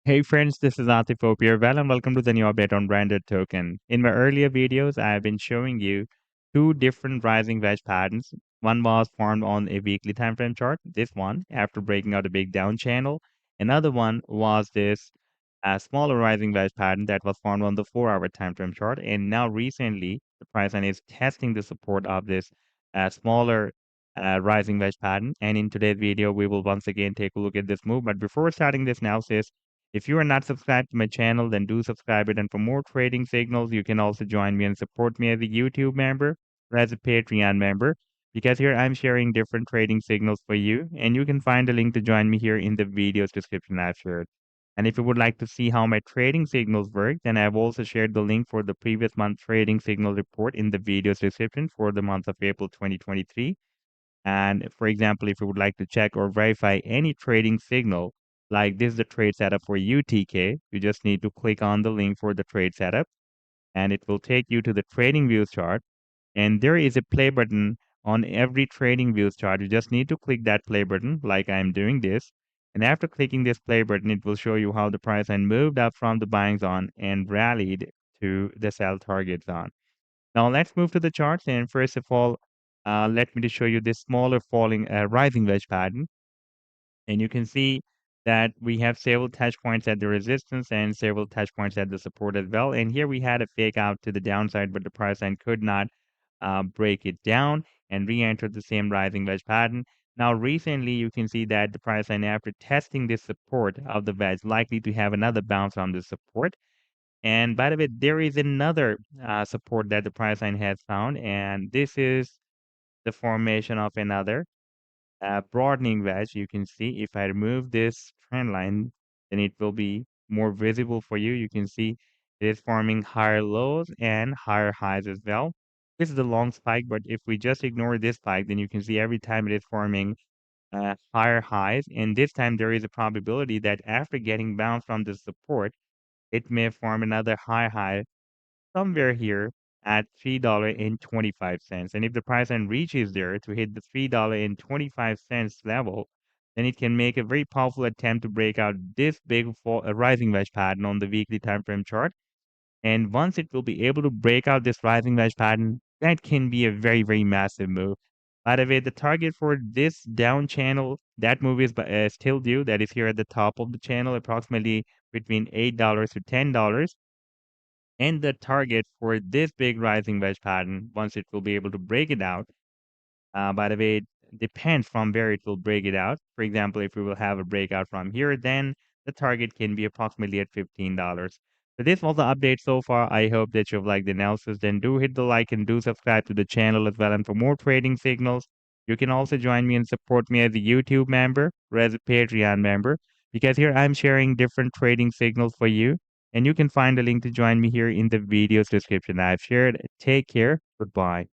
Hey friends, this is Atif here. Well, and welcome to the new update on branded token. In my earlier videos, I have been showing you two different rising wedge patterns. One was formed on a weekly time frame chart, this one after breaking out a big down channel. Another one was this smaller rising wedge pattern that was formed on the 4-hour time frame chart. And now recently, the price line is testing the support of this smaller rising wedge pattern. And in today's video, we will once again take a look at this move. But before starting this analysis, if you are not subscribed to my channel, then do subscribe it. And for more trading signals, you can also join me and support me as a YouTube member or as a Patreon member. Because here I'm sharing different trading signals for you, and you can find a link to join me here in the video's description I've shared. And if you would like to see how my trading signals work, then I've also shared the link for the previous month trading signal report in the video's description for the month of April 2023. And for example, if you would like to check or verify any trading signal, like this is the trade setup for UTK, you just need to click on the link for the trade setup and it will take you to the trading views chart. And there is a play button on every trading views chart. You just need to click that play button like I'm doing this. And after clicking this play button, it will show you how the price line moved up from the buying zone and rallied to the sell target zone. Now let's move to the charts. And first of all, let me to show you this smaller falling rising wedge pattern. And you can see that we have several touch points at the resistance and several touch points at the support as well. And here we had a fake out to the downside, but the price line could not break it down and re-enter the same rising wedge pattern. Now, recently, you can see that the price line, after testing this support of the wedge, likely to have another bounce on the support. And by the way, there is another support that the price line has found, and this is the formation of another broadening wedge. You can see if I remove this trend line, then it will be more visible for you. You can see it is forming higher lows and higher highs as well. This is the long spike, but if we just ignore this spike, then you can see every time it is forming higher highs. And this time there is a probability that after getting bounced from the support, it may form another high somewhere here at $3.25. And if the price line reaches there to hit the $3.25 level, then it can make a very powerful attempt to break out this big rising wedge pattern on the weekly time frame chart. And once it will be able to break out this rising wedge pattern, that can be a very, very massive move. By the way, the target for this down channel, that move is still due. That is here at the top of the channel, approximately between $8 to $10. And the target for this big rising wedge pattern, once it will be able to break it out, by the way, it depends from where it will break it out. For example, if we will have a breakout from here, then the target can be approximately at $15. So this was the update so far. I hope that you've liked the analysis. Then do hit the like and do subscribe to the channel as well. And for more trading signals, you can also join me and support me as a YouTube member or as a Patreon member, because here I'm sharing different trading signals for you. And you can find a link to join me here in the video's description I've shared. Take care. Goodbye.